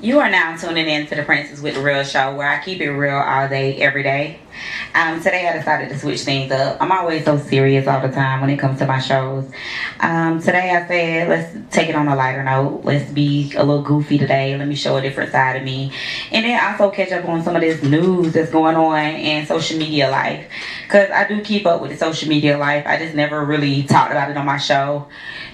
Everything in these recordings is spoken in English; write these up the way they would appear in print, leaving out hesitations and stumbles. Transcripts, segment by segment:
You are now tuning in to the Princess with the Real show, where I keep it real all day, every day. Today I decided to switch things up. I'm always so serious all the time when it comes to my shows. Today I said, let's take it on a lighter note. Let's be a little goofy today. Let me show a different side of me. And then also catch up on some of this news that's going on in social media life. Because I do keep up with the social media life. I just never really talked about it on my show.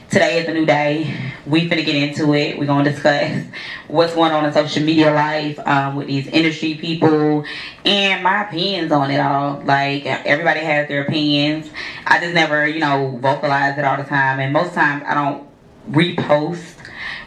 Today is a new day. We finna get into it. We're gonna discuss what's going on in social media life with these industry people and my opinions on it all. Like, everybody has their opinions. I just never, vocalize it all the time. And most times I don't repost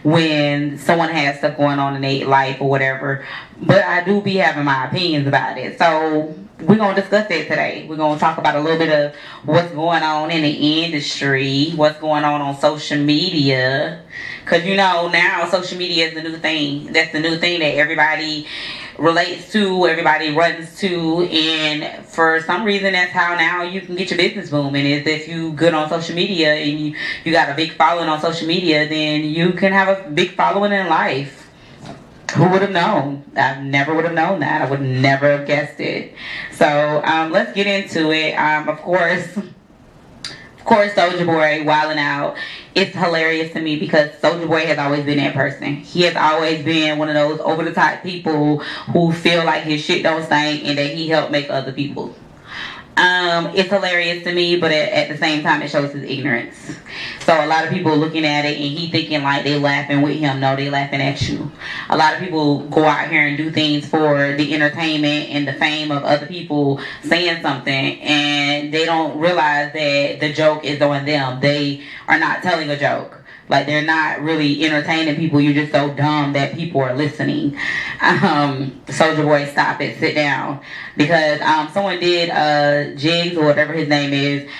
when someone has stuff going on in their life or whatever. But I do be having my opinions about it. So we're going to discuss it today. We're going to talk about a little bit of what's going on in the industry, what's going on social media. Because, now social media is the new thing. That's the new thing that everybody relates to, everybody runs to. And for some reason, that's how now you can get your business booming. Is if you good on social media and you got a big following on social media, then you can have a big following in life. Who would have known? I never would have known that. I would never have guessed it. So let's get into it. Of course, Soulja Boy wilding out. It's hilarious to me because Soulja Boy has always been that person. He has always been one of those over the top people who feel like his shit don't stink and that he helped make other people. It's hilarious to me, but at the same time, it shows his ignorance. So a lot of people looking at it and he thinking like they laughing with him. No, they laughing at you. A lot of people go out here and do things for the entertainment and the fame of other people saying something, and they don't realize that the joke is on them. They are not telling a joke. Like, they're not really entertaining people. You're just so dumb that people are listening. Soulja Boy, stop it. Sit down. Because someone did, Jigs, or whatever his name is,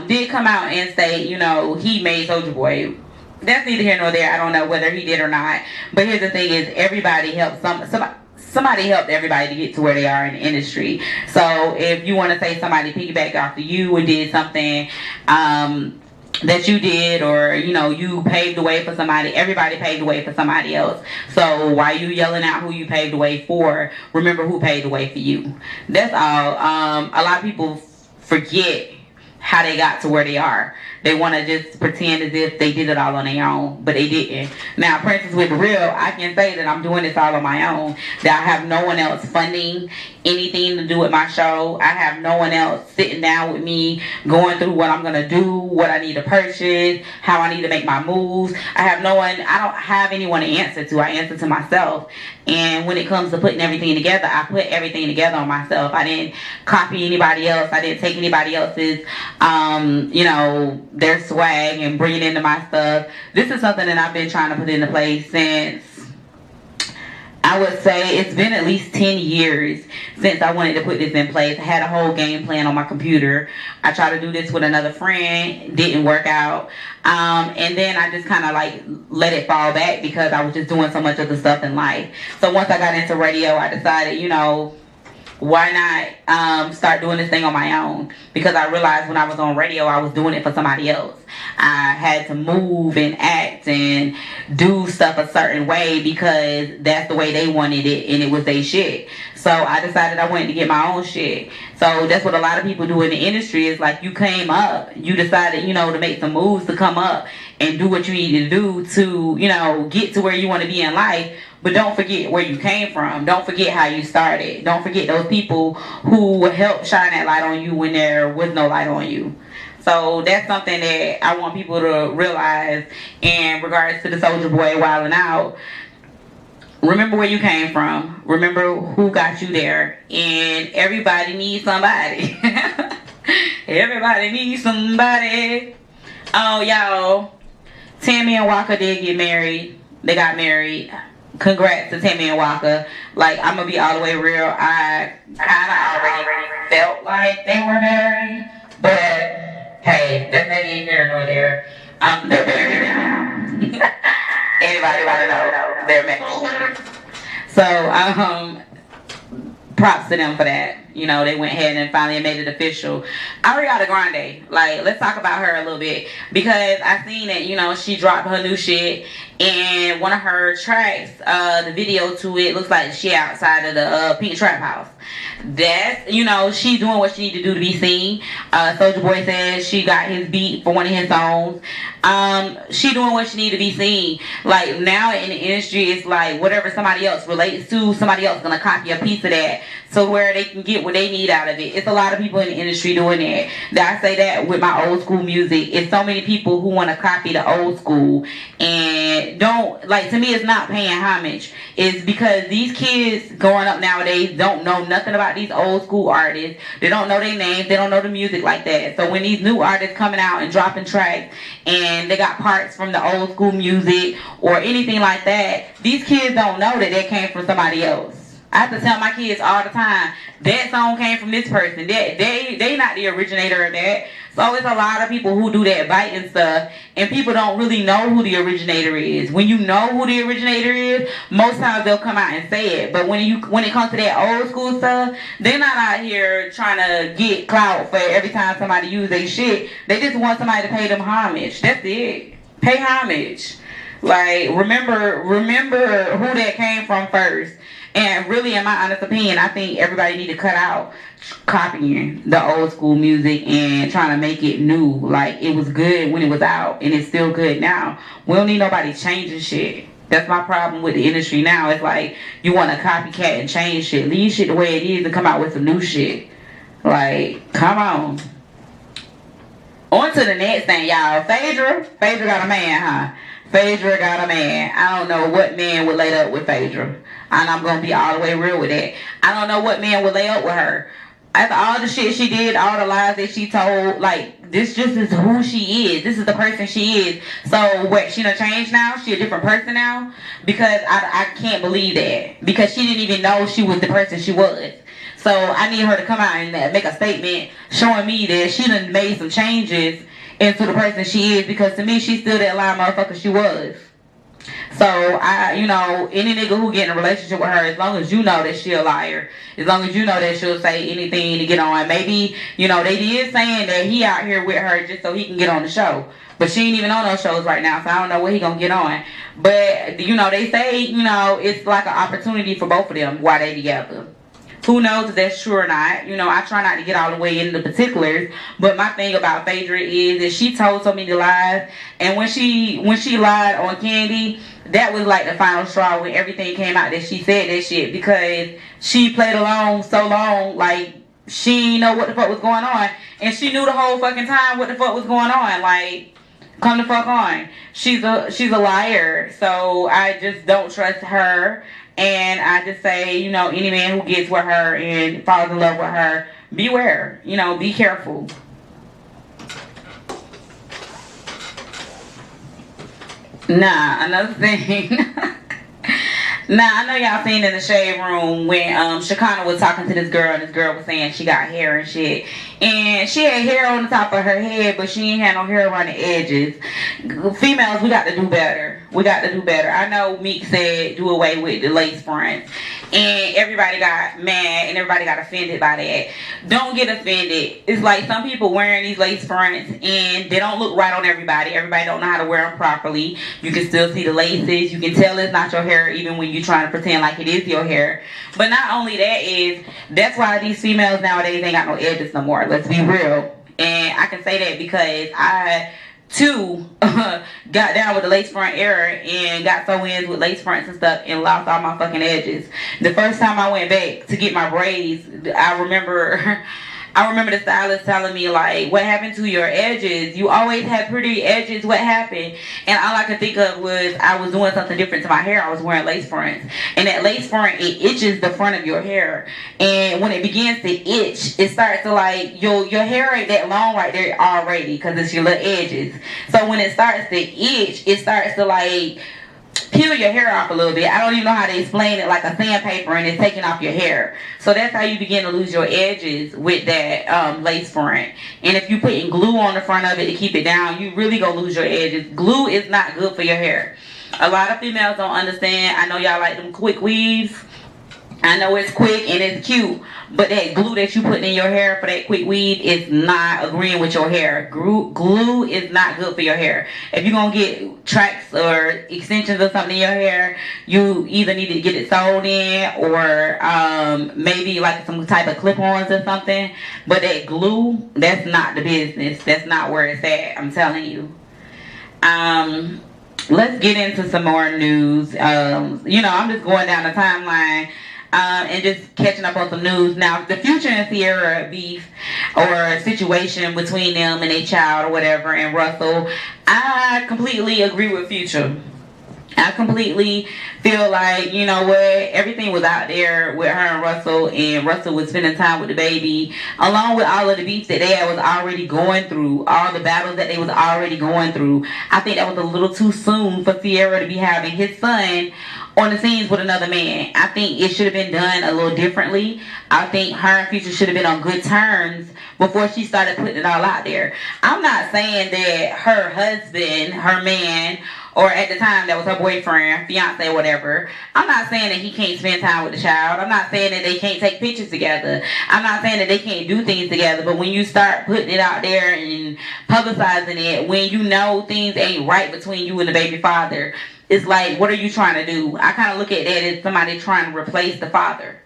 did come out and say, he made Soulja Boy. That's neither here nor there. I don't know whether he did or not. But here's the thing is, everybody helps somebody helped everybody to get to where they are in the industry. So if you want to say somebody piggybacked off of you and did something, that you did, or you paved the way for somebody. Everybody paved the way for somebody else. So why you yelling out who you paved the way for? Remember who paved the way for you. That's all. A lot of people forget how they got to where they are. They want to just pretend as if they did it all on their own, but they didn't. Now, Princess with the Real, I can say that I'm doing this all on my own. That I have no one else funding anything to do with my show. I have no one else sitting down with me, going through what I'm going to do, what I need to purchase, how I need to make my moves. I don't have anyone to answer to. I answer to myself. And when it comes to putting everything together, I put everything together on myself. I didn't copy anybody else. I didn't take anybody else's, their swag and bring it into my stuff. This is something that I've been trying to put into place since, I would say it's been at least 10 years since I wanted to put this in place. I had a whole game plan on my computer. I tried to do this with another friend. Didn't work out. And then I just kind of like let it fall back because I was just doing so much of the stuff in life. So once I got into radio, I decided, why not start doing this thing on my own? Because I realized when I was on radio, I was doing it for somebody else. I had to move and act and do stuff a certain way because that's the way they wanted it and it was their shit. So I decided I wanted to get my own shit. So that's what a lot of people do in the industry is like you came up, you decided, to make some moves to come up and do what you need to do to, get to where you want to be in life. But don't forget where you came from. Don't forget how you started. Don't forget those people who helped shine that light on you when there was no light on you. So that's something that I want people to realize in regards to the Soulja Boy wilding out. Remember where you came from. Remember who got you there. And everybody needs somebody. Everybody needs somebody. Oh, y'all. Tammy and Walker did get married. They got married. Congrats to Tammy and Walker. Like, I'm gonna be all the way real. I kind of already felt like they were married, but hey, that's neither here nor there. They're married now. Anybody want to know? They're married. So, props to them for that. You know, they went ahead and finally made it official. Ariana Grande, like, let's talk about her a little bit, because I seen that, you know, she dropped her new shit, and one of her tracks, the video to it looks like she outside of the Pink Trap House. That's, you know, she's doing what she need to do to be seen. Soulja Boy says she got his beat for one of his songs. She doing what she need to be seen. Like, now in the industry, it's like whatever somebody else relates to, somebody else gonna copy a piece of that, so where they can get what they need out of it. It's a lot of people in the industry doing that. I say that with my old school music. It's so many people who want to copy the old school and don't, like, to me it's not paying homage. It's because these kids growing up nowadays don't know nothing about these old school artists. They don't know their names. They don't know the music like that. So when these new artists coming out and dropping tracks and they got parts from the old school music or anything like that, these kids don't know that they came from somebody else. I have to tell my kids all the time, that song came from this person. They not the originator of that. So it's a lot of people who do that biting stuff, and people don't really know who the originator is. When you know who the originator is, most times they'll come out and say it. But when it comes to that old school stuff, they're not out here trying to get clout for every time somebody use their shit. They just want somebody to pay them homage. That's it. Pay homage. Like, remember who that came from first. And really, in my honest opinion, I think everybody need to cut out copying the old school music and trying to make it new. Like, it was good when it was out, and it's still good now. We don't need nobody changing shit. That's my problem with the industry now. It's like, you want to copycat and change shit. Leave shit the way it is and come out with some new shit. Like, come on. On to the next thing, y'all. Phaedra got a man, huh? Phaedra got a man. I don't know what man would lay up with Phaedra. And I'm going to be all the way real with that. I don't know what man would lay up with her. After all the shit she did, all the lies that she told, like, this just is who she is. This is the person she is. So, what, she done changed now? She a different person now? Because I can't believe that. Because she didn't even know she was the person she was. So, I need her to come out and make a statement showing me that she done made some changes into the person she is. Because to me, she's still that lying motherfucker she was. So, you know, any nigga who get in a relationship with her, as long as you know that she a liar, as long as you know that she'll say anything to get on. Maybe, you know, they did saying that he out here with her just so he can get on the show. But she ain't even on those shows right now, so I don't know what he gonna get on. But, you know, they say, you know, it's like an opportunity for both of them while they together. Who knows if that's true or not? You know, I try not to get all the way into the particulars. But my thing about Phaedra is that she told so many lies. And when she lied on Candy, that was like the final straw when everything came out that she said that shit. Because she played along so long, like, she didn't know what the fuck was going on. And she knew the whole fucking time what the fuck was going on. Like, come the fuck on. She's a liar. So I just don't trust her. And I just say, you know, any man who gets with her and falls in love with her, beware. You know, be careful. Nah, another thing. Now, I know y'all seen in the shade room when Shekinah was talking to this girl, and this girl was saying she got hair and shit. And she had hair on the top of her head, but she ain't had no hair around the edges. Females, we got to do better. We got to do better. I know Meek said do away with the lace fronts. And everybody got mad and everybody got offended by that. Don't get offended. It's like some people wearing these lace fronts and they don't look right on everybody. Everybody don't know how to wear them properly. You can still see the laces. You can tell it's not your hair even when you're trying to pretend like it is your hair. But not only that that's why these females nowadays ain't got no edges no more. Let's be real. And I can say that because I too got down with the lace front era and got so in with lace fronts and stuff and lost all my fucking edges. The first time I went back to get my braids, I remember the stylist telling me, like, what happened to your edges? You always had pretty edges. What happened? And all I could think of was I was doing something different to my hair. I was wearing lace fronts. And that lace front, it itches the front of your hair. And when it begins to itch, it starts to, like, your hair ain't that long right there already because it's your little edges. So when it starts to itch, it starts to, like, peel your hair off a little bit. I don't even know how to explain it, like a sandpaper, and it's taking off your hair. So that's how you begin to lose your edges with that lace front. And if you putting glue on the front of it to keep it down, you really gonna lose your edges. Glue is not good for your hair. A lot of females don't understand. I know y'all like them quick weaves. I know it's quick and it's cute, but that glue that you put in your hair for that quick weave is not agreeing with your hair. Glue is not good for your hair. If you're gonna get tracks or extensions or something in your hair, you either need to get it sewed in or maybe like some type of clip-ons or something. But that glue, that's not the business. That's not where it's at. I'm telling you. Let's get into some more news. I'm just going down the timeline. And just catching up on some news. Now, the Future and Sierra beef or situation between them and their child or whatever and Russell, I completely agree with Future. I completely feel like, you know what, everything was out there with her and Russell was spending time with the baby, along with all of the beefs that they was already going through, all the battles that they was already going through. I think that was a little too soon for Sierra to be having his son on the scenes with another man. I think it should have been done a little differently. I think her and Future should have been on good terms before she started putting it all out there. I'm not saying that her husband, her man, or at the time that was her boyfriend, fiance, whatever, I'm not saying that he can't spend time with the child. I'm not saying that they can't take pictures together. I'm not saying that they can't do things together. But when you start putting it out there and publicizing it, when you know things ain't right between you and the baby father, it's like, what are you trying to do? I kind of look at that as somebody trying to replace the father.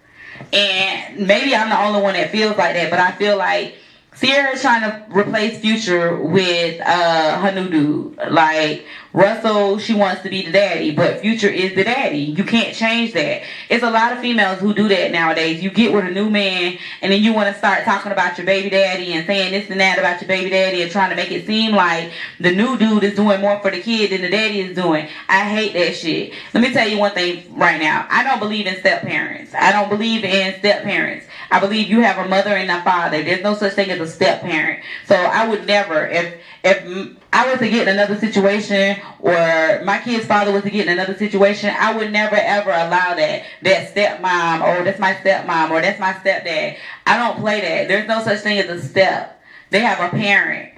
And maybe I'm the only one that feels like that, but I feel like Sierra's trying to replace Future with her new dude. Like, Russell, she wants to be the daddy, but Future is the daddy. You can't change that. It's a lot of females who do that nowadays. You get with a new man, and then you want to start talking about your baby daddy and saying this and that about your baby daddy and trying to make it seem like the new dude is doing more for the kid than the daddy is doing. I hate that shit. Let me tell you one thing right now. I don't believe in step parents. I don't believe in step parents. I believe you have a mother and a father. There's no such thing as a step parent. So I would never, if I was to get in another situation, or my kid's father was to get in another situation, I would never ever allow that stepmom, or that's my stepmom, or that's my stepdad. I don't play that. There's no such thing as a step. They have a parent.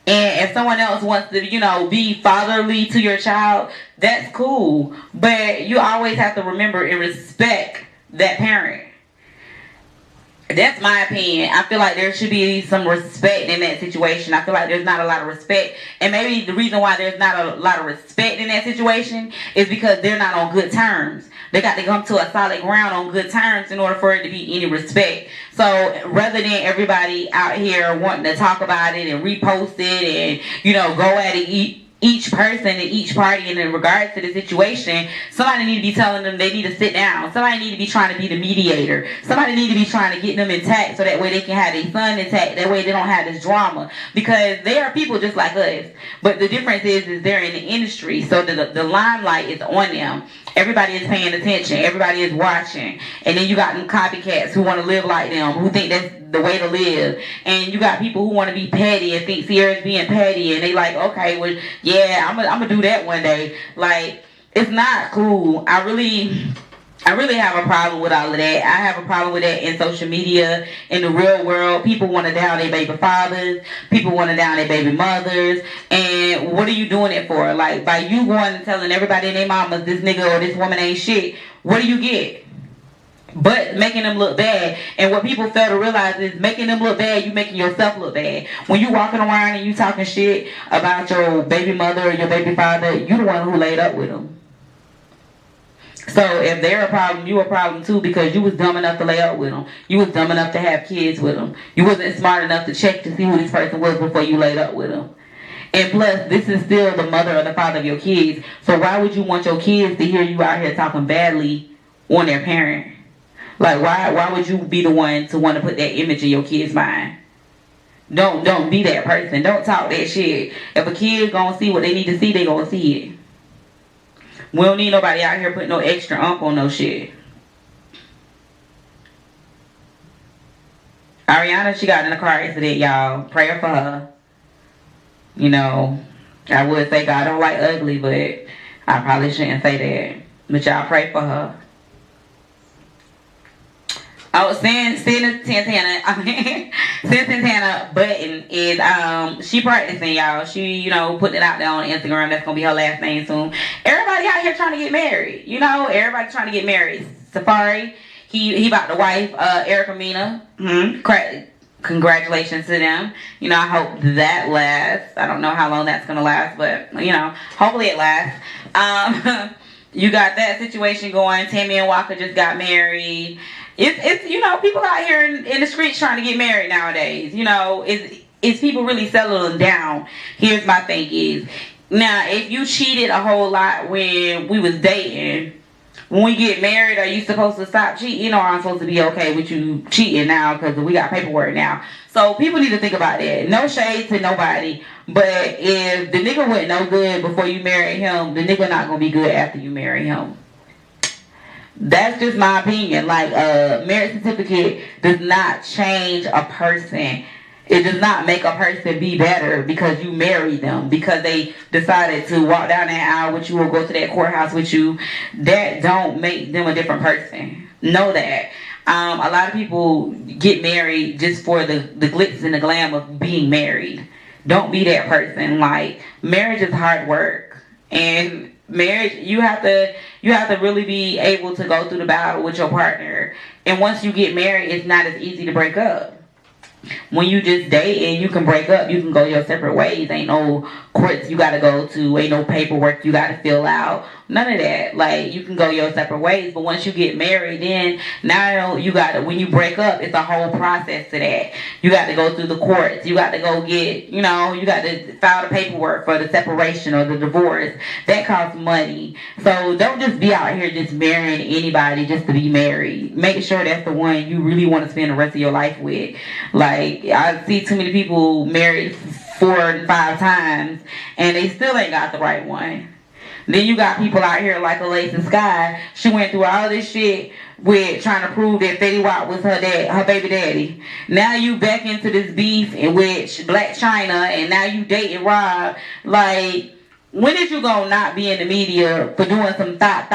And if someone else wants to, be fatherly to your child, that's cool. But you always have to remember and respect that parent. That's my opinion. I feel like there should be some respect in that situation. I feel like there's not a lot of respect. And maybe the reason why there's not a lot of respect in that situation is because they're not on good terms. They got to come to a solid ground on good terms in order for it to be any respect. So rather than everybody out here wanting to talk about it and repost it and, go at it, each person and each party in regards to the situation, somebody need to be telling them they need to sit down. Somebody need to be trying to be the mediator. Somebody need to be trying to get them intact so that way they can have their son intact. That way they don't have this drama. Because they are people just like us. But the difference is they're in the industry. So the limelight is on them. Everybody is paying attention. Everybody is watching. And then you got them copycats who want to live like them, who think that's the way to live. And you got people who want to be petty and think Sierra's being petty. And they like, okay, well, yeah, I'm gonna do that one day. Like, it's not cool. I really have a problem with all of that. I have a problem with that in social media, in the real world. People want to down their baby fathers. People want to down their baby mothers. And what are you doing it for? Like, by you going and telling everybody and their mamas this nigga or this woman ain't shit, what do you get? But making them look bad. And what people fail to realize is making them look bad, you making yourself look bad. When you walking around and you talking shit about your baby mother or your baby father, you the one who laid up with them. So if they're a problem, you a problem too, because you was dumb enough to lay up with them. You was dumb enough to have kids with them. You wasn't smart enough to check to see who this person was before you laid up with them. And plus, this is still the mother or the father of your kids. So why would you want your kids to hear you out here talking badly on their parent? Like, why would you be the one to want to put that image in your kid's mind? Don't be that person. Don't talk that shit. If a kid gonna see what they need to see, they gonna see it. We don't need nobody out here putting no extra on no shit. Ariana, she got in a car accident, y'all. Prayer for her. I would say God don't like ugly, but I probably shouldn't say that. But y'all pray for her. Oh, Santana Button is she practicing, y'all. She putting it out there on Instagram. That's gonna be her last name soon. Everybody out here trying to get married. Everybody trying to get married. Safari, He bought the wife, Erica Mena. Congratulations to them. You know, I hope that lasts. I don't know how long that's gonna last, but you know, hopefully it lasts. You got that situation going. Tammy and Walker just got married. It's you know, people out here in the streets trying to get married nowadays. You know, it's people really settling down. Here's my thing is, now if you cheated a whole lot when we was dating, when we get married, are you supposed to stop cheating, or I'm supposed to be okay with you cheating now because we got paperwork now? So people need to think about that. No shade to nobody, but if the nigga wasn't no good before you married him, the nigga not gonna be good after you marry him. That's just my opinion. Like, marriage certificate does not change a person. It does not make a person be better because you married them, because they decided to walk down that aisle with you or go to that courthouse with you. That don't make them a different person. Know that. A lot of people get married just for the glitz and the glam of being married. Don't be that person. Like, marriage is hard work, and marriage, you have to really be able to go through the battle with your partner. And once you get married, it's not as easy to break up. When you just date and you can break up, you can go your separate ways. Ain't no courts you gotta go to, ain't no paperwork you gotta fill out, none of that. Like, you can go your separate ways. But once you get married, then now you gotta, when you break up, it's a whole process to that. You got to go through the courts, you got to go get, you know, you got to file the paperwork for the separation or the divorce. That costs money. So don't just be out here just marrying anybody just to be married. Make sure that's the one you really want to spend the rest of your life with. Like, I see too many people married 4 and 5 times and they still ain't got the right one. Then you got people out here like Elisa Sky. She went through all this shit with trying to prove that Fetty Wap was her baby daddy. Now you back into this beef in which Black China, and now you dating Rob. Like, when is you gonna not be in the media for doing some thought,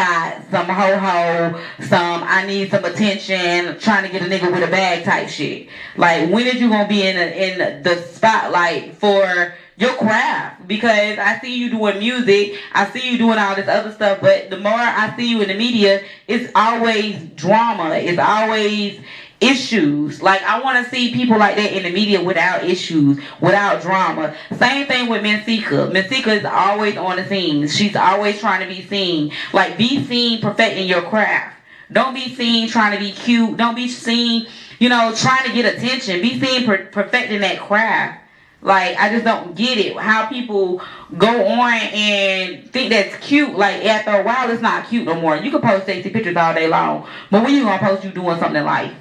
some ho-ho, some I need some attention, trying to get a nigga with a bag type shit? Like, when is you gonna be in the spotlight for your craft? Because I see you doing music, I see you doing all this other stuff, but the more I see you in the media, it's always drama, it's always issues. Like, I want to see people like that in the media without issues, without drama. Same thing with Mensika. Mensika is always on the scene. She's always trying to be seen. Like, be seen perfecting your craft. Don't be seen trying to be cute. Don't be seen, you know, trying to get attention. Be seen perfecting that craft. Like, I just don't get it. How people go on and think that's cute. Like, after a while, it's not cute no more. You can post sexy pictures all day long, but when you gonna post you doing something in life?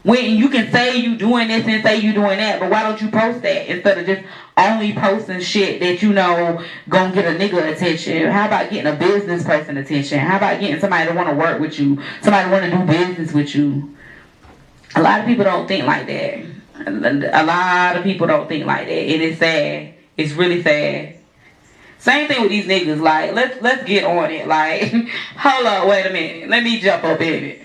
When you can say you doing this and say you doing that, but why don't you post that instead of just only posting shit that you know gonna get a nigga attention? How about getting a business person attention? How about getting somebody to want to work with you, somebody to want to do business with you? A lot of people don't think like that. A lot of people don't think like that, and it's sad. It's really sad. Same thing with these niggas. Like, let's get on it. Like, hold up, wait a minute. Let me jump up in it.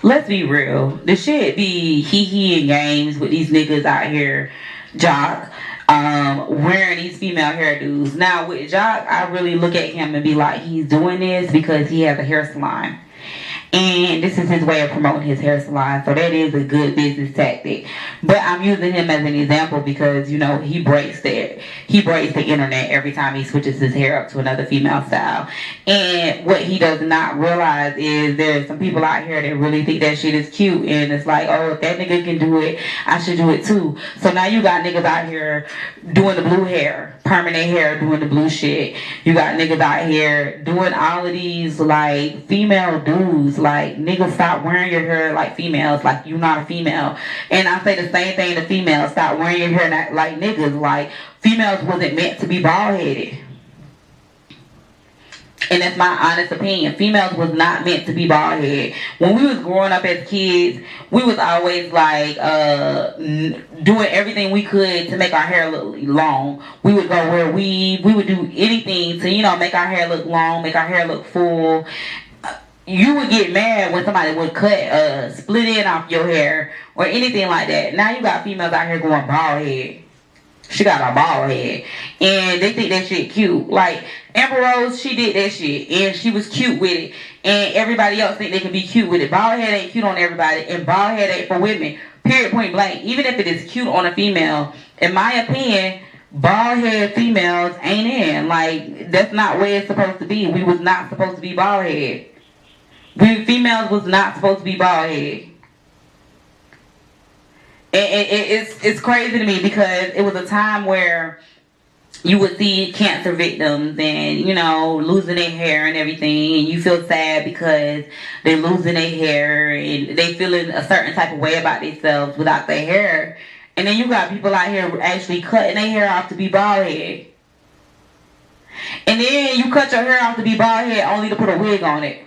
Let's be real. The shit be hee and games with these niggas out here, Jock, wearing these female hairdos. Now with Jock, I really look at him and be like, he's doing this because he has a hair salon. And this is his way of promoting his hair salon. So that is a good business tactic. But I'm using him as an example because, you know, he breaks the internet every time he switches his hair up to another female style. And what he does not realize is there's some people out here that really think that shit is cute. And it's like, oh, if that nigga can do it, I should do it too. So now you got niggas out here doing the blue hair, permanent hair, doing the blue shit. You got niggas out here doing all of these, like, female dudes. Like, niggas, stop wearing your hair like females, like you not a female. And I say the same thing to females, stop wearing your hair like niggas. Like, females wasn't meant to be bald-headed. And that's my honest opinion. Females was not meant to be bald-headed. When we was growing up as kids, we was always like doing everything we could to make our hair look long. We would go wear weave. We would do anything to, you know, make our hair look long, make our hair look full. You would get mad when somebody would cut split end off your hair or anything like that. Now you got females out here going bald head. She got a bald head. And they think that shit cute. Like, Amber Rose, she did that shit. And she was cute with it. And everybody else think they can be cute with it. Bald head ain't cute on everybody. And bald head ain't for women. Period, point blank. Even if it is cute on a female, in my opinion, bald head females ain't in. Like, that's not where it's supposed to be. We was not supposed to be bald head. We females was not supposed to be bald head. It's crazy to me because it was a time where you would see cancer victims and, you know, losing their hair and everything, and you feel sad because they're losing their hair and they feeling a certain type of way about themselves without their hair. And then you got people out here actually cutting their hair off to be bald head. And then you cut your hair off to be bald head only to put a wig on it.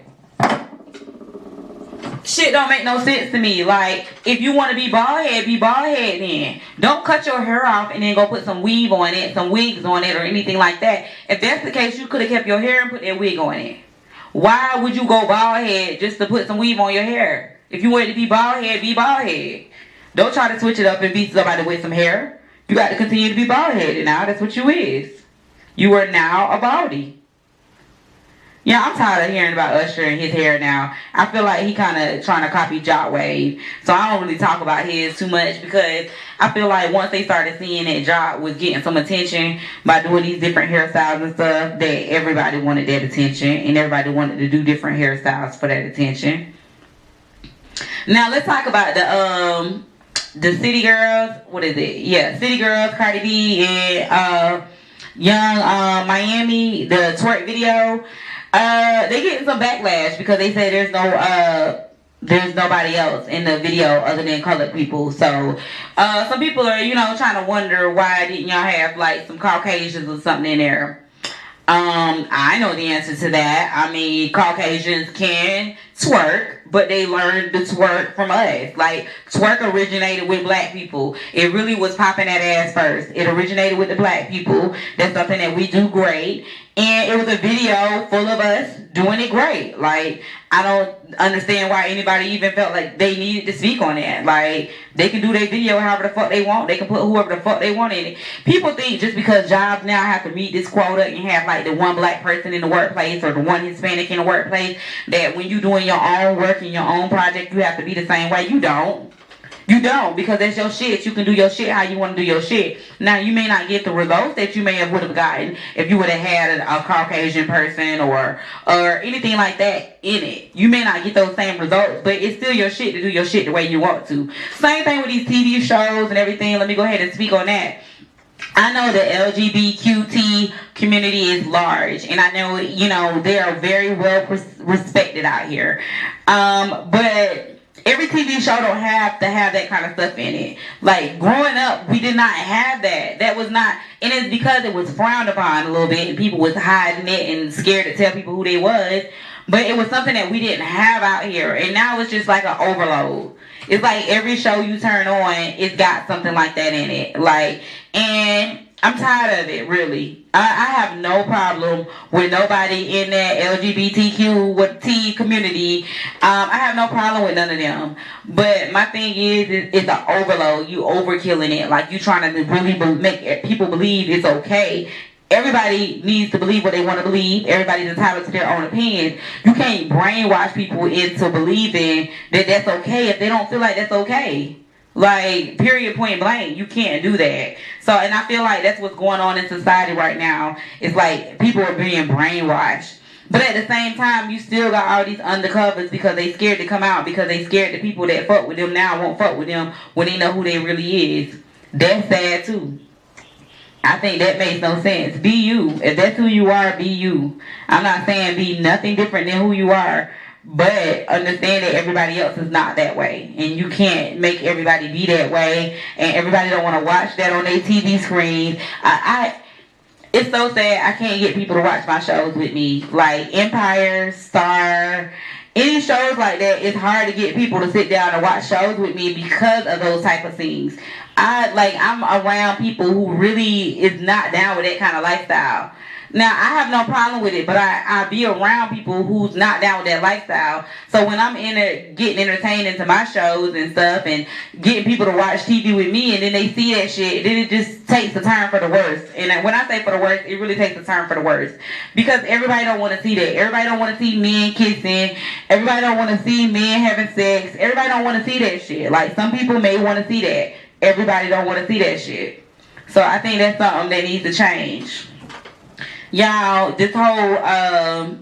Shit don't make no sense to me. Like, if you want to be bald head then. Don't cut your hair off and then go put some weave on it, some wigs on it or anything like that. If that's the case, you could have kept your hair and put that wig on it. Why would you go bald head just to put some weave on your hair? If you wanted to be bald head, be bald head. Don't try to switch it up and be somebody with some hair. You got to continue to be bald headed now. That's what you is. You are now a baldy. Yeah, I'm tired of hearing about Usher and his hair now. I feel like he kind of trying to copy Jock Wave. So I don't really talk about his too much because I feel like once they started seeing that Jock was getting some attention by doing these different hairstyles and stuff, that everybody wanted that attention and everybody wanted to do different hairstyles for that attention. Now let's talk about the City Girls. What is it? Yeah, City Girls, Cardi B and Young Miami, the twerk video. They getting some backlash because they say there's nobody else in the video other than colored people. So some people are, you know, trying to wonder why didn't y'all have like some Caucasians or something in there. I know the answer to that. I mean, Caucasians can twerk, but they learned the twerk from us. Like, twerk originated with black people. It really was popping that ass first. It originated with the black people. That's something that we do great. And it was a video full of us doing it great. Like, I don't understand why anybody even felt like they needed to speak on that. Like, they can do their video however the fuck they want. They can put whoever the fuck they want in it. People think just because jobs now have to meet this quota and have like the one black person in the workplace or the one Hispanic in the workplace, that when you're doing your own work and your own project, you have to be the same way. You don't. You don't, because that's your shit. You can do your shit how you want to do your shit. Now, you may not get the results that you would have gotten if you would have had a Caucasian person or anything like that in it. You may not get those same results, but it's still your shit to do your shit the way you want to. Same thing with these TV shows and everything. Let me go ahead and speak on that. I know the LGBTQT community is large, and I know, you know, they are very well respected out here. But every TV show don't have to have that kind of stuff in it. Like, growing up, we did not have that. That was not, and it's because it was frowned upon a little bit, and people was hiding it and scared to tell people who they was. But it was something that we didn't have out here, and now it's just like an overload. It's like every show you turn on, it's got something like that in it. Like, and I'm tired of it, really. I have no problem with nobody in that LGBTQ with T community. I have no problem with none of them. But my thing is it's an overload. You overkilling it. Like, you trying to really make people believe it's okay. Everybody needs to believe what they want to believe. Everybody's entitled to their own opinion. You can't brainwash people into believing that that's okay if they don't feel like that's okay. Like, period, point blank. You can't do that. So, and I feel like that's what's going on in society right now. It's like people are being brainwashed. But at the same time, you still got all these undercovers because they scared to come out, because they scared the people that fuck with them now won't fuck with them when they know who they really is. That's sad too. I think that makes no sense. Be you. If that's who you are, be you. I'm not saying be nothing different than who you are, but understand that everybody else is not that way. And you can't make everybody be that way. And everybody don't want to watch that on their TV screen. It's so sad I can't get people to watch my shows with me. Like Empire, Star, any shows like that, it's hard to get people to sit down and watch shows with me because of those type of things. I'm around people who really is not down with that kind of lifestyle. Now I have no problem with it, but I be around people who's not down with that lifestyle. So when I'm in there getting entertained into my shows and stuff, and getting people to watch TV with me, and then they see that shit, then it just takes a turn for the worst. And when I say for the worst, it really takes a turn for the worst, because everybody don't want to see that. Everybody don't want to see men kissing. Everybody don't want to see men having sex. Everybody don't want to see that shit. Like, some people may want to see that. Everybody don't want to see that shit. So I think that's something that needs to change. Y'all, this whole,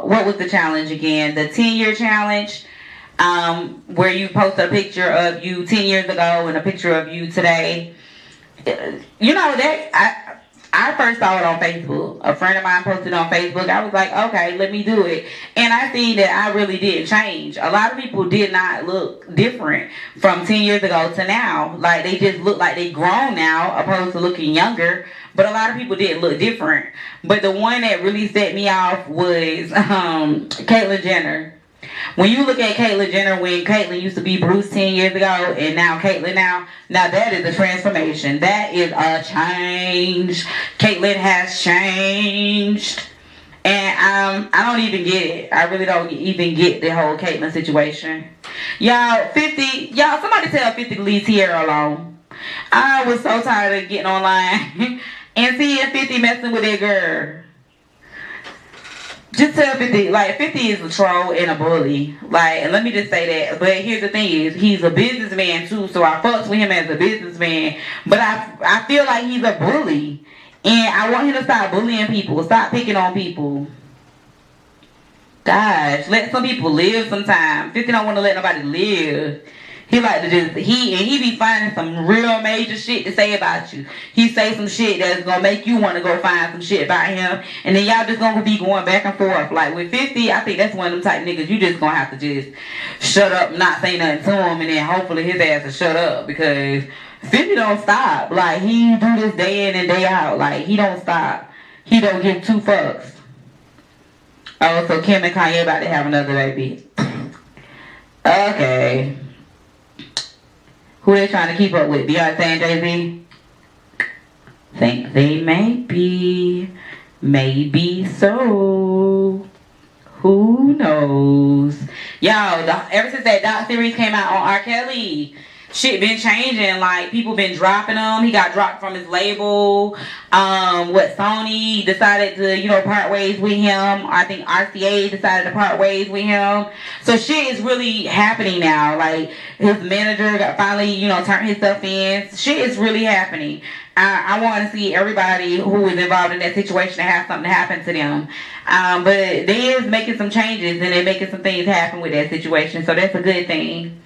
what was the challenge again? The 10-year challenge, where you post a picture of you 10 years ago and a picture of you today. You know, that, I first saw it on Facebook. A friend of mine posted on Facebook. I was like, okay, let me do it. And I see that I really did change. A lot of people did not look different from 10 years ago to now. Like, they just look like they grown now, opposed to looking younger. But a lot of people did look different. But the one that really set me off was Caitlyn Jenner. When you look at Caitlyn Jenner, when Caitlyn used to be Bruce 10 years ago, and now Caitlyn now that is a transformation. That is a change. Caitlyn has changed. And I don't even get it. I really don't even get the whole Caitlyn situation. Y'all, somebody tell 50 to leave Tierra alone. I was so tired of getting online and seeing 50 messing with that girl. Just tell 50, like, 50 is a troll and a bully. Like, and let me just say that. But here's the thing is, he's a businessman too, so I fucks with him as a businessman. But I feel like he's a bully. And I want him to stop bullying people. Stop picking on people. Gosh, let some people live sometime. 50 don't want to let nobody live. He like to just, he be finding some real major shit to say about you. He say some shit that's gonna make you want to go find some shit about him. And then y'all just gonna be going back and forth. Like, with 50, I think that's one of them type niggas you just gonna have to just shut up, not say nothing to him, and then hopefully his ass will shut up, because 50 don't stop. Like, he do this day in and day out. Like, he don't stop. He don't give two fucks. Oh, so Kim and Kanye about to have another baby. Okay. Who they trying to keep up with? Beyonce and Jay-Z? Think they may be. Maybe so. Who knows? Y'all, ever since that doc series came out on R. Kelly, shit been changing. Like, people been dropping him. He got dropped from his label. Sony decided to, part ways with him. I think RCA decided to part ways with him. So shit is really happening now. Like, his manager got finally, turned his stuff in. Shit is really happening. I want to see everybody who is involved in that situation to have something happen to them. But they is making some changes, and they're making some things happen with that situation. So that's a good thing.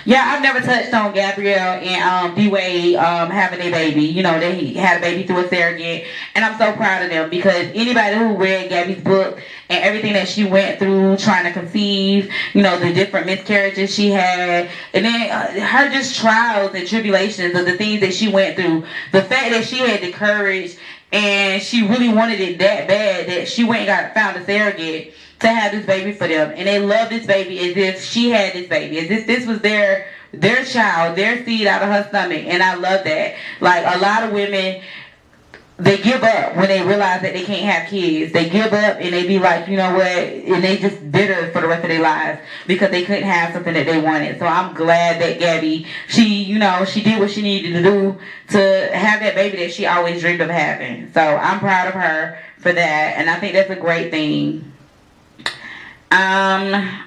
Yeah, I've never touched on Gabrielle and D-Wade having a baby. They had a baby through a surrogate, and I'm so proud of them, because anybody who read Gabby's book and everything that she went through trying to conceive, the different miscarriages she had, and then her just trials and tribulations of the things that she went through, the fact that she had the courage and she really wanted it that bad that she went and found a surrogate to have this baby for them, and they love this baby as if she had this baby, as if this was their child, their seed out of her stomach. And I love that. Like, a lot of women, they give up when they realize that they can't have kids. They give up and they be like, you know what, and they just bitter for the rest of their lives because they couldn't have something that they wanted. So I'm glad that Gabby, she did what she needed to do to have that baby that she always dreamed of having. So I'm proud of her for that, and I think that's a great thing.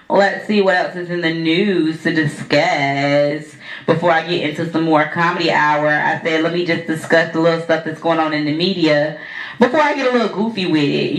Let's see what else is in the news to discuss before I get into some more comedy hour. I said, let me just discuss the little stuff that's going on in the media before I get a little goofy with it,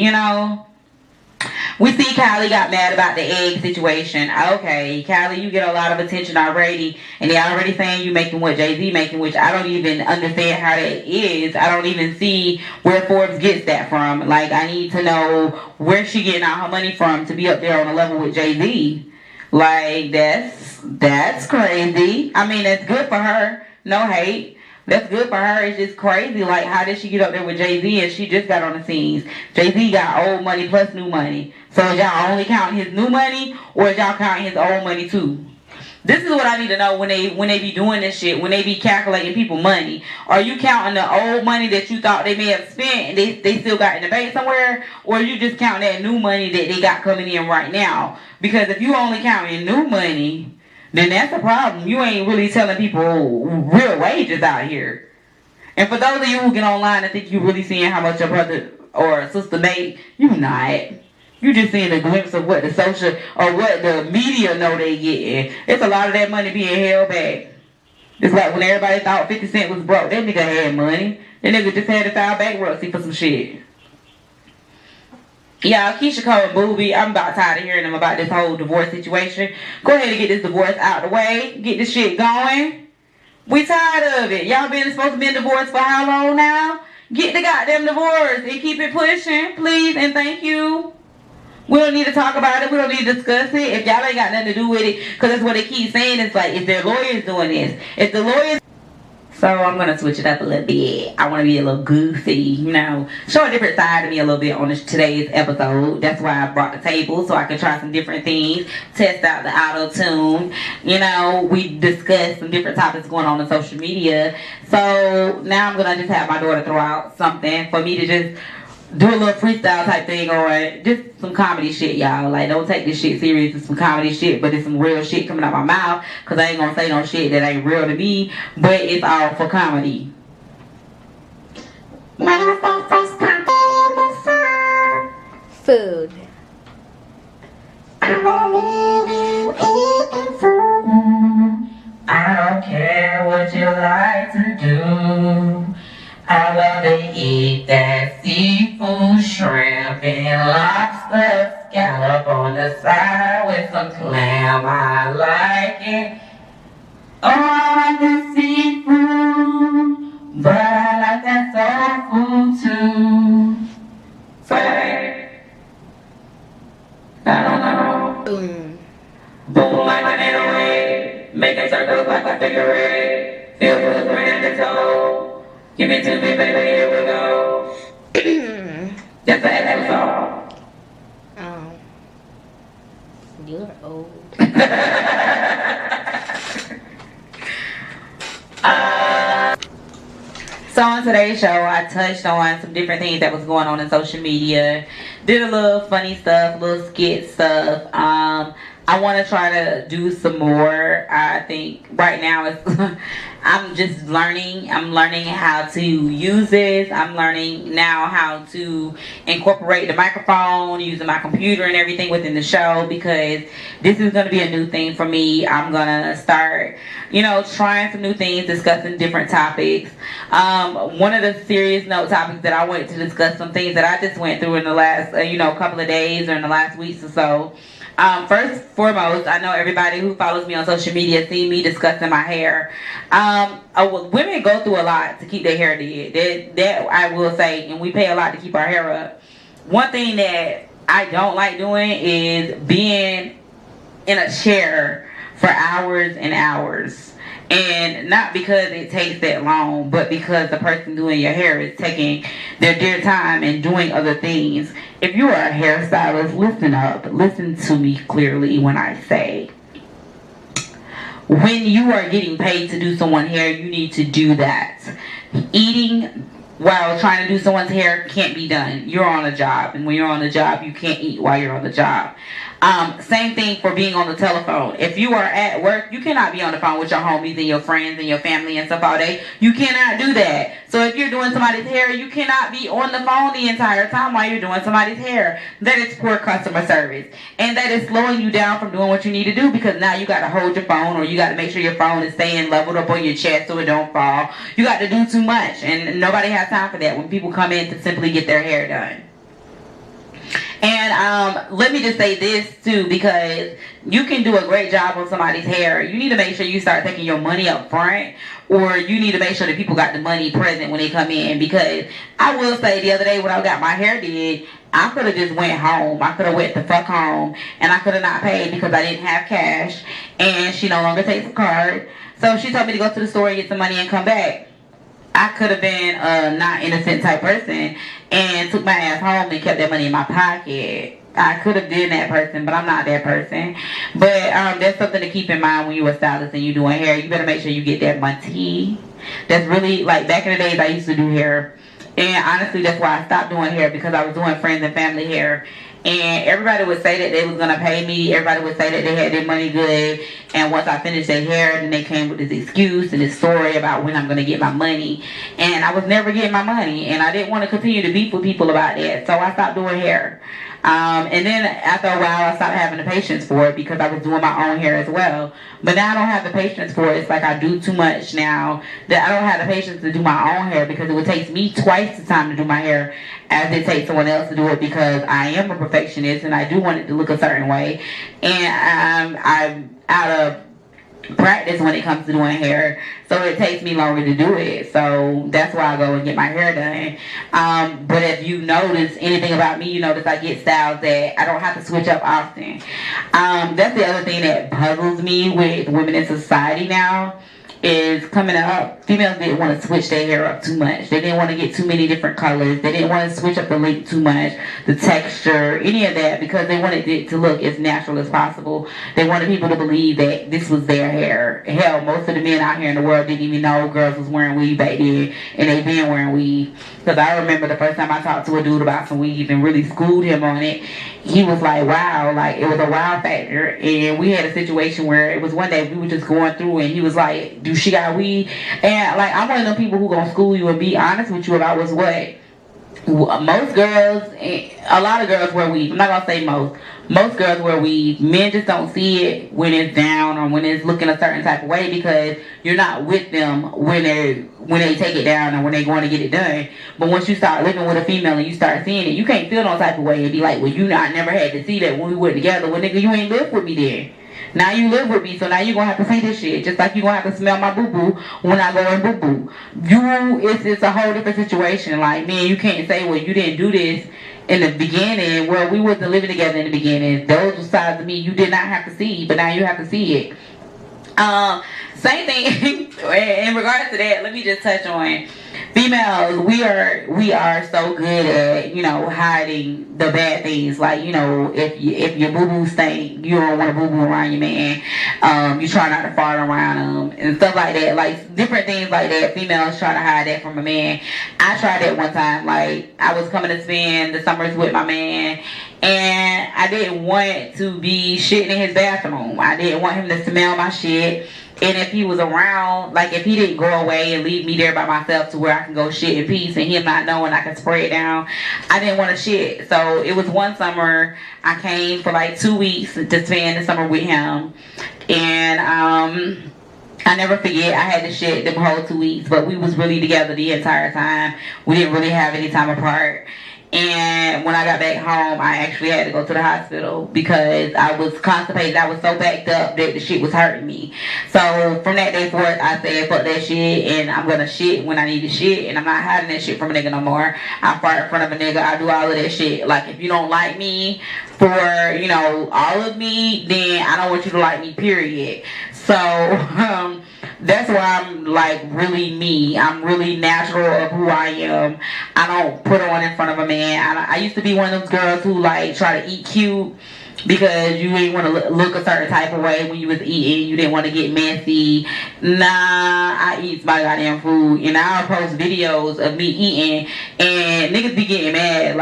We see Kylie got mad about the egg situation. Okay, Kylie, you get a lot of attention already, and they're already saying you making what Jay-Z making, which I don't even understand how that is. I don't even see where Forbes gets that from. Like, I need to know where she getting all her money from to be up there on a level with Jay-Z. Like, that's crazy. I mean, that's good for her. No hate. That's good for her. It's just crazy. Like, how did she get up there with Jay-Z and she just got on the scenes? Jay-Z got old money plus new money. So is y'all only counting his new money, or is y'all counting his old money too? This is what I need to know when they be doing this shit, when they be calculating people money. Are you counting the old money that you thought they may have spent and they still got in the bank somewhere? Or are you just counting that new money that they got coming in right now? Because if you only counting new money, then that's a problem. You ain't really telling people real wages out here. And for those of you who get online and think you really seeing how much your brother or sister made, you not. You just seeing a glimpse of what the social or what the media know they getting. It's a lot of that money being held back. It's like when everybody thought 50 Cent was broke, that nigga had money. That nigga just had to file bankruptcy for some shit. Y'all, Keisha Cole and Booby, I'm about tired of hearing them about this whole divorce situation. Go ahead and get this divorce out the way. Get this shit going. We tired of it. Y'all been supposed to be divorced for how long now? Get the goddamn divorce and keep it pushing, please and thank you. We don't need to talk about it. We don't need to discuss it. If y'all ain't got nothing to do with it, because that's what they keep saying. It's like, if their lawyers doing this, if the lawyers... So I'm going to switch it up a little bit. I want to be a little goofy, you know, show a different side of me a little bit on today's episode. That's why I brought the table, so I can try some different things, test out the auto-tune. You know, we discussed some different topics going on social media. So now I'm going to just have my daughter throw out something for me to just do a little freestyle type thing, or just some comedy shit, y'all. Like, don't take this shit serious. It's some comedy shit, but it's some real shit coming out my mouth, because I ain't gonna say no shit that ain't real to me, but it's all for comedy. Food. I don't care what you like to do. I love to eat that seafood, shrimp, and lobster scallop on the side with some clam. I like it. Oh, I like the seafood, but I like that soul food too. Say, I don't know. Boom. Boom like an 808, making circles like a figure eight. Feel good from head to toe. Give it to me, baby, here we go. Just the episode. Oh. You're old. So on today's show, I touched on some different things that was going on in social media. Did a little funny stuff, little skit stuff. I want to try to do some more. I think right now it's I'm just learning. I'm learning how to use this. I'm learning now how to incorporate the microphone, using my computer and everything within the show, because this is going to be a new thing for me. I'm going to start, you know, trying some new things, discussing different topics. One of the serious note topics that I wanted to discuss, some things that I just went through in the last, couple of days or in the last weeks or so. First and foremost, I know everybody who follows me on social media see me discussing my hair. Women go through a lot to keep their hair did. That I will say, and we pay a lot to keep our hair up. One thing that I don't like doing is being in a chair for hours and hours. And not because it takes that long, but because the person doing your hair is taking their dear time and doing other things. If you are a hairstylist, listen up. Listen to me clearly when I say, when you are getting paid to do someone's hair, you need to do that. Eating while trying to do someone's hair can't be done. You're on a job, and when you're on a job, you can't eat while you're on the job. Same thing for being on the telephone. If you are at work, you cannot be on the phone with your homies and your friends and your family and stuff all day. You cannot do that. So if you're doing somebody's hair, you cannot be on the phone the entire time while you're doing somebody's hair. That is poor customer service. And that is slowing you down from doing what you need to do, because now you got to hold your phone, or you got to make sure your phone is staying leveled up on your chest so it don't fall. You got to do too much, and nobody has time for that when people come in to simply get their hair done. And let me just say this too, because you can do a great job on somebody's hair. You need to make sure you start taking your money up front, or you need to make sure that people got the money present when they come in. Because I will say, the other day when I got my hair did, I could have just went home. I could have went the fuck home, and I could have not paid because I didn't have cash, and she no longer takes a card. So she told me to go to the store and get some money and come back. I could have been a not innocent type person and took my ass home and kept that money in my pocket. I could have been that person, but I'm not that person. But that's something to keep in mind when you're a stylist and you're doing hair. You better make sure you get that money. That's really, like, back in the days I used to do hair. And honestly, that's why I stopped doing hair, because I was doing friends and family hair. And everybody would say that they was going to pay me. Everybody would say that they had their money good. And once I finished their hair, then they came with this excuse and this story about when I'm going to get my money. And I was never getting my money. And I didn't want to continue to beef with people about that. So I stopped doing hair. And then after a while, I started having the patience for it, because I was doing my own hair as well. But now I don't have the patience for it. It's like I do too much now that I don't have the patience to do my own hair, because it would take me twice the time to do my hair as it takes someone else to do it, because I am a perfectionist and I do want it to look a certain way. And I'm out of practice when it comes to doing hair, so it takes me longer to do it. So that's why I go and get my hair done. But if you notice anything about me, you notice I get styles that I don't have to switch up often. That's the other thing that puzzles me with women in society now, is coming up, females didn't want to switch their hair up too much. They didn't want to get too many different colors. They didn't want to switch up the length too much, the texture, any of that, because they wanted it to look as natural as possible. They wanted people to believe that this was their hair. Hell, most of the men out here in the world didn't even know girls was wearing weave back then, and they been wearing weave. Because I remember the first time I talked to a dude about some weave and really schooled him on it, he was like, wow, like, it was a wow factor. And we had a situation where it was one day we were just going through, and he was like, do she got weave? And like, I'm one of them people who gonna school you and be honest with you about what's what. Most girls, a lot of girls wear weave. I'm not gonna say most. Most girls wear weave. Men just don't see it when it's down or when it's looking a certain type of way, because you're not with them when they take it down or when they're going to get it done. But once you start living with a female and you start seeing it, you can't feel no type of way and be like, well, I never had to see that when we were together. Well, nigga, you ain't lived with me then. Now you live with me, so now you're going to have to see this shit. Just like you're going to have to smell my boo-boo when I go and boo-boo. It's a whole different situation. Like, man, you can't say, well, you didn't do this in the beginning. Well, we wasn't living together in the beginning. Those were sides of me you did not have to see, but now you have to see it. Same thing in regards to that. Let me just touch on females. We are so good at hiding the bad things. Like, if your boo boo stink, you don't want to boo boo around your man. You try not to fart around him and stuff like that. Like different things like that. Females try to hide that from a man. I tried that one time. Like, I was coming to spend the summers with my man, and I didn't want to be shitting in his bathroom. I didn't want him to smell my shit. And if he was around, like if he didn't go away and leave me there by myself to where I can go shit in peace and him not knowing I can spray it down, I didn't want to shit. So it was one summer I came for like 2 weeks to spend the summer with him. And I never forget, I had to shit them whole 2 weeks, but we was really together the entire time. We didn't really have any time apart. And when I got back home, I actually had to go to the hospital because I was constipated. I was so backed up that the shit was hurting me. So from that day forth, I said, fuck that shit, and I'm gonna shit when I need to shit, and I'm not hiding that shit from a nigga no more. I fart in front of a nigga. I do all of that shit. Like, if you don't like me for, all of me, then I don't want you to like me, period. So, that's why I'm like really me. I'm really natural of who I am. I don't put on in front of a man. I used to be one of those girls who like try to eat cute because you didn't want to look a certain type of way when you was eating. You didn't want to get messy. Nah, I eat my goddamn food, and I'll post videos of me eating, and niggas be getting mad.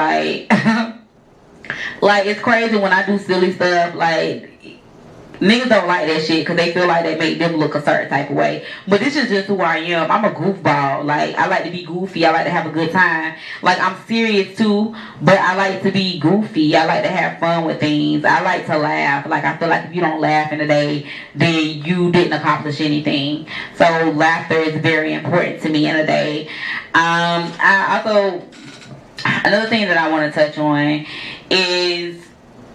Like it's crazy when I do silly stuff. Like, niggas don't like that shit because they feel like they make them look a certain type of way. But this is just who I am. I'm a goofball. Like, I like to be goofy. I like to have a good time. Like, I'm serious too, but I like to be goofy. I like to have fun with things. I like to laugh. Like, I feel like if you don't laugh in a day, then you didn't accomplish anything. So laughter is very important to me in a day. I also, another thing that I want to touch on is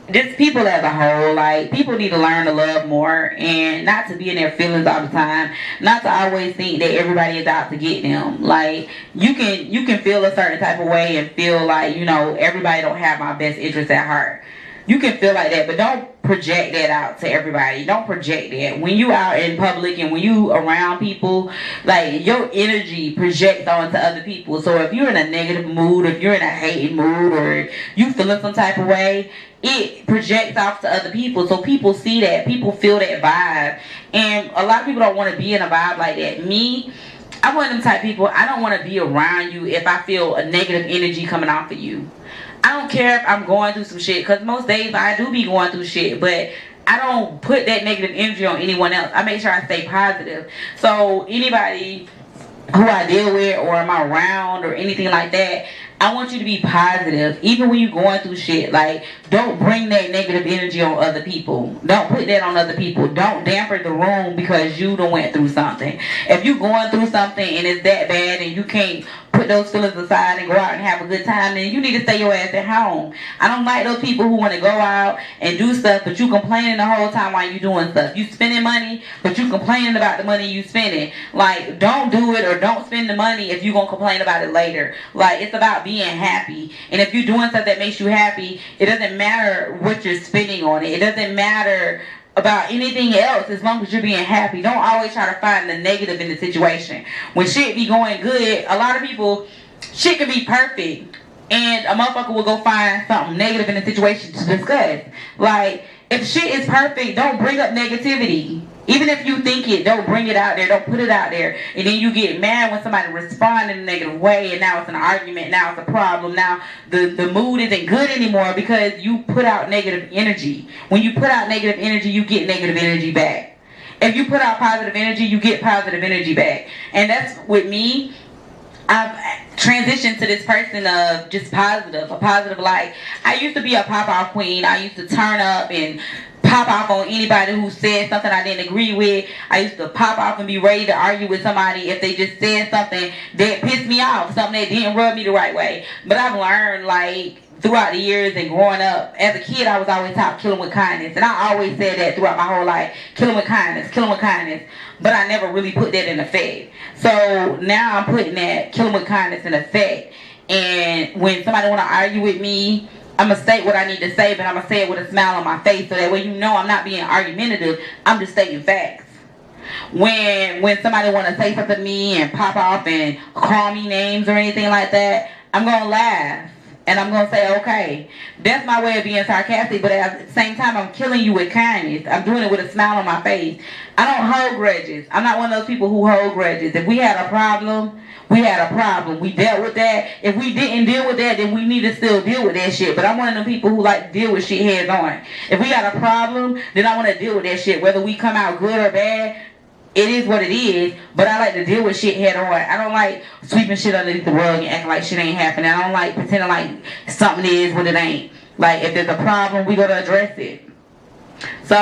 just people as a whole. Like, people need to learn to love more and not to be in their feelings all the time. Not to always think that everybody is out to get them. Like, you can feel a certain type of way and feel like, everybody don't have my best interest at heart. You can feel like that, but don't project that out to everybody. Don't project that. When you out in public and when you around people, like your energy projects onto other people. So if you're in a negative mood, if you're in a hating mood, or you feeling some type of way, it projects off to other people. So people see that, people feel that vibe, and a lot of people don't want to be in a vibe like that. Me, I'm one of them type of people. I don't want to be around you if I feel a negative energy coming off of you. I don't care if I'm going through some shit, because most days I do be going through shit, but I don't put that negative energy on anyone else. I make sure I stay positive. So anybody who I deal with or am around or anything like that, I want you to be positive. Even when you're going through shit, like, don't bring that negative energy on other people. Don't put that on other people. Don't damper the room because you done went through something. If you're going through something and it's that bad and you can't put those feelings aside and go out and have a good time, then you need to stay your ass at home. I don't like those people who want to go out and do stuff, but you complaining the whole time while you doing stuff. You spending money, but you complaining about the money you spending. Like, don't do it or don't spend the money if you gonna complain about it later. Like, it's about being happy. And if you're doing stuff that makes you happy, it doesn't matter what you're spending on it. It doesn't matter about anything else as long as you're being happy. Don't always try to find the negative in the situation. When shit be going good, a lot of people, shit can be perfect and a motherfucker will go find something negative in the situation to discuss. Like, if shit is perfect, don't bring up negativity. Even if you think it, don't bring it out there. Don't put it out there. And then you get mad when somebody responds in a negative way, and now it's an argument. Now it's a problem. Now the mood isn't good anymore because you put out negative energy. When you put out negative energy, you get negative energy back. If you put out positive energy, you get positive energy back. And that's with me. I've transitioned to this person of just positive, a positive life. I used to be a pop-off queen. I used to turn up and pop off on anybody who said something I didn't agree with. I used to pop off and be ready to argue with somebody if they just said something that pissed me off, something that didn't rub me the right way. But I've learned, like, throughout the years and growing up, as a kid, I was always taught killing with kindness. And I always said that throughout my whole life, killing with kindness, killing with kindness. But I never really put that in effect. So now I'm putting that killing with kindness in effect. And when somebody want to argue with me, I'm going to state what I need to say, but I'm going to say it with a smile on my face so that way you know I'm not being argumentative. I'm just stating facts. When somebody want to say something to me and pop off and call me names or anything like that, I'm going to laugh. And I'm going to say, okay, that's my way of being sarcastic, but at the same time, I'm killing you with kindness. I'm doing it with a smile on my face. I don't hold grudges. I'm not one of those people who hold grudges. If we had a problem, we had a problem. We dealt with that. If we didn't deal with that, then we need to still deal with that shit. But I'm one of them people who like to deal with shit head on. If we got a problem, then I want to deal with that shit. Whether we come out good or bad, it is what it is, but I like to deal with shit head on. I don't like sweeping shit underneath the rug and acting like shit ain't happening. I don't like pretending like something is when it ain't. Like, if there's a problem, we go to address it. So,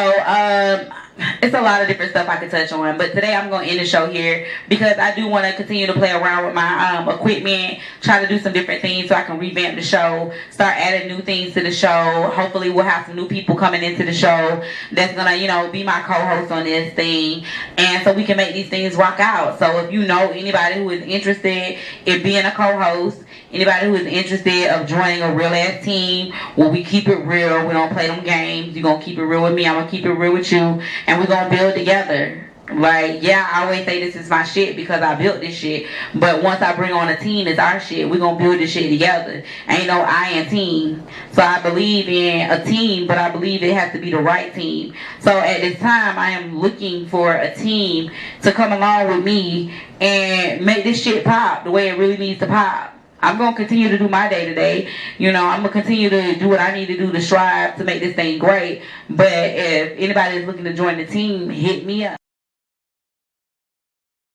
it's a lot of different stuff I could touch on, but today I'm going to end the show here because I do want to continue to play around with my equipment, try to do some different things so I can revamp the show, start adding new things to the show. Hopefully we'll have some new people coming into the show that's going to, you know, be my co-host on this thing, and so we can make these things rock out. So if you know anybody who is interested in being a co-host, anybody who is interested of joining a real ass team where we keep it real, we don't play them games, you're going to keep it real with me, I'm going to keep it real with you, and we're going to build together. Like, yeah, I always say this is my shit because I built this shit, but once I bring on a team, it's our shit. We're going to build this shit together. Ain't no I in team. So I believe in a team, but I believe it has to be the right team. So at this time, I am looking for a team to come along with me and make this shit pop the way it really needs to pop. I'm going to continue to do my day-to-day. You know, I'm going to continue to do what I need to do to strive to make this thing great. But if anybody is looking to join the team, hit me up.